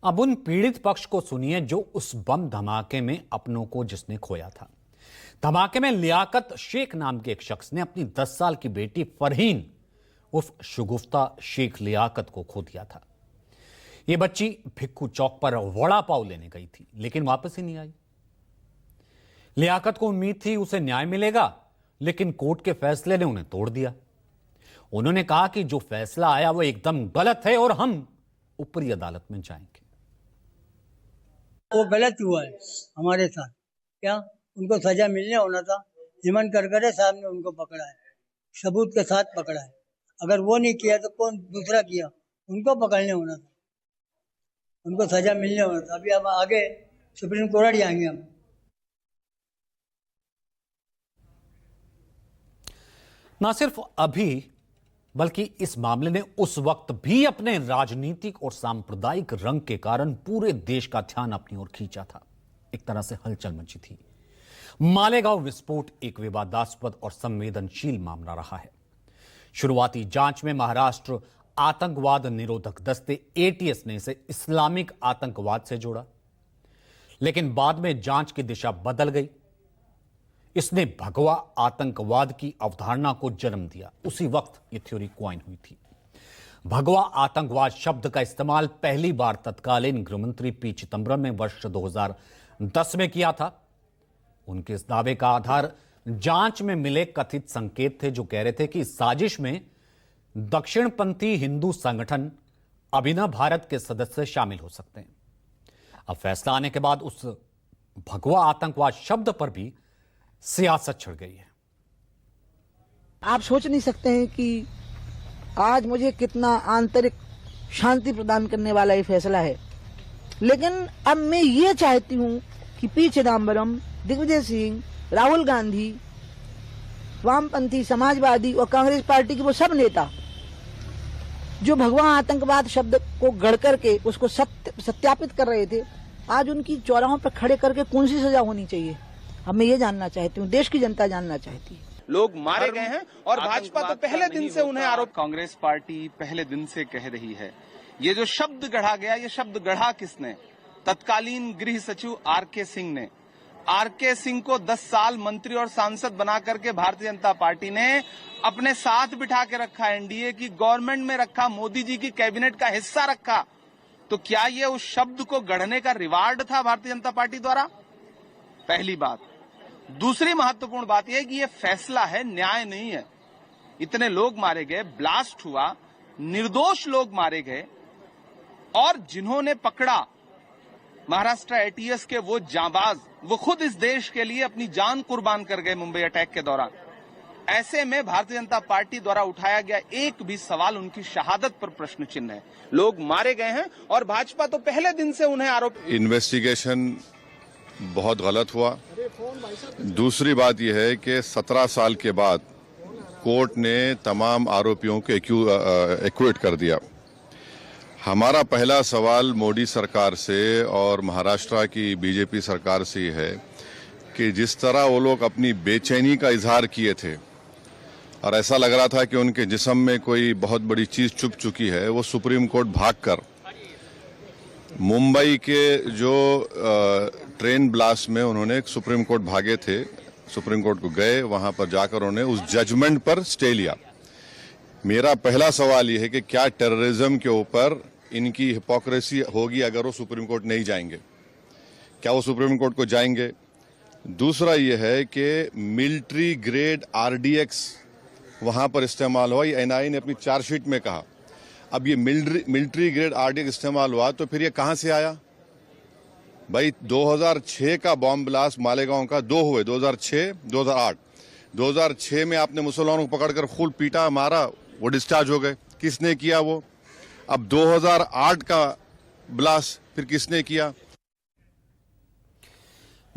अब उन पीड़ित पक्ष को सुनिए जो उस बम धमाके में अपनों को जिसने खोया था। धमाके में लियाकत शेख नाम के एक शख्स ने अपनी 10 साल की बेटी फरहीन उर्फ शगुफ्ता शेख लियाकत को खो दिया था। यह बच्ची भिक्खू चौक पर वड़ा पाव लेने गई थी, लेकिन वापस ही नहीं आई। लियाकत को उम्मीद थी उसे न्याय मिलेगा, लेकिन कोर्ट के फैसले ने उन्हें तोड़ दिया। उन्होंने कहा कि जो फैसला आया वो एकदम गलत है और हम ऊपरी अदालत में जाएंगे। वो गलत हुआ है हमारे साथ। क्या उनको सजा मिलने होना था। हेमंत करकरे साहब ने उनको पकड़ा है, सबूत के साथ पकड़ा है। अगर वो नहीं किया तो कौन दूसरा किया? उनको पकड़ने होना था, उनको सजा मिलने होना था। अभी हम आगे सुप्रीम कोर्ट जाएंगे हम। ना सिर्फ अभी बल्कि इस मामले ने उस वक्त भी अपने राजनीतिक और सांप्रदायिक रंग के कारण पूरे देश का ध्यान अपनी ओर खींचा था। एक तरह से हलचल मची थी। मालेगांव विस्फोट एक विवादास्पद और संवेदनशील मामला रहा है। शुरुआती जांच में महाराष्ट्र आतंकवाद निरोधक दस्ते एटीएस ने इसे इस्लामिक आतंकवाद से जोड़ा, लेकिन बाद में जांच की दिशा बदल गई। इसने भगवा आतंकवाद की अवधारणा को जन्म दिया। उसी वक्त यह थ्योरी क्वाइन हुई थी। भगवा आतंकवाद शब्द का इस्तेमाल पहली बार तत्कालीन गृहमंत्री पी चिदंबरम ने वर्ष 2010 में किया था। उनके इस दावे का आधार जांच में मिले कथित संकेत थे, जो कह रहे थे कि इस साजिश में दक्षिणपंथी हिंदू संगठन अभिनव भारत के सदस्य शामिल हो सकते हैं। अब फैसला आने के बाद उस भगवा आतंकवाद शब्द पर भी सियासत छिड़ गई है। आप सोच नहीं सकते हैं कि आज मुझे कितना आंतरिक शांति प्रदान करने वाला ये फैसला है। लेकिन अब मैं ये चाहती हूँ कि पी चिदंबरम, दिग्विजय सिंह, राहुल गांधी, वामपंथी, समाजवादी और कांग्रेस पार्टी के वो सब नेता जो भगवा आतंकवाद शब्द को गढ़ करके उसको सत्यापित कर रहे थे, आज उनकी चौराहों पर खड़े करके कौन सी सजा होनी चाहिए। अब मैं ये जानना चाहती हूँ, देश की जनता जानना चाहती है। लोग मारे गए हैं और भाजपा तो पहले दिन से उन्हें आरोप। कांग्रेस पार्टी पहले दिन से कह रही है, ये जो शब्द गढ़ा गया, ये शब्द गढ़ा किसने? तत्कालीन गृह सचिव आरके सिंह ने। आरके सिंह को 10 साल मंत्री और सांसद बना करके भारतीय जनता पार्टी ने अपने साथ बिठा के रखा, एनडीए की गवर्नमेंट में रखा, मोदी जी की कैबिनेट का हिस्सा रखा। तो क्या ये उस शब्द को गढ़ने का रिवार्ड था भारतीय जनता पार्टी द्वारा? पहली बात। दूसरी महत्वपूर्ण बात यह है कि यह फैसला है, न्याय नहीं है। इतने लोग मारे गए, ब्लास्ट हुआ, निर्दोष लोग मारे गए, और जिन्होंने पकड़ा महाराष्ट्र एटीएस के वो जांबाज, वो खुद इस देश के लिए अपनी जान कुर्बान कर गए मुंबई अटैक के दौरान। ऐसे में भारतीय जनता पार्टी द्वारा उठाया गया एक भी सवाल उनकी शहादत पर प्रश्न चिन्ह है। लोग मारे गए हैं और भाजपा तो पहले दिन से उन्हें आरोप। इन्वेस्टिगेशन बहुत गलत हुआ। दूसरी बात यह है कि 17 साल के बाद कोर्ट ने तमाम आरोपियों को एक्विट कर दिया। हमारा पहला सवाल मोदी सरकार से और महाराष्ट्र की बीजेपी सरकार से है कि जिस तरह वो लोग अपनी बेचैनी का इजहार किए थे और ऐसा लग रहा था कि उनके जिस्म में कोई बहुत बड़ी चीज छुप चुकी है, वो सुप्रीम कोर्ट भागकर मुंबई के जो ट्रेन ब्लास्ट में उन्होंने सुप्रीम कोर्ट भागे थे, सुप्रीम कोर्ट को गए, वहां पर जाकर उन्होंने उस जजमेंट पर स्टे लिया। मेरा पहला सवाल यह है कि क्या टेररिज्म के ऊपर इनकी हिपोक्रेसी होगी अगर वो सुप्रीम कोर्ट नहीं जाएंगे? क्या वो सुप्रीम कोर्ट को जाएंगे? दूसरा यह है कि मिलिट्री ग्रेड आरडीएक्स वहां पर इस्तेमाल हुआ, ये एनआईए ने अपनी चार्जशीट में कहा। अब ये मिलिट्री ग्रेड आरडीएक्स इस्तेमाल हुआ तो फिर ये कहां से आया? भाई 2006 का बॉम्ब ब्लास्ट मालेगांव का 2 हुए, 2006, 2008। 2006 में आपने मुसलमानों को पकड़कर खूब पीटा, मारा, वो डिस्चार्ज हो गए। किसने किया वो? अब 2008 का ब्लास्ट फिर किसने किया?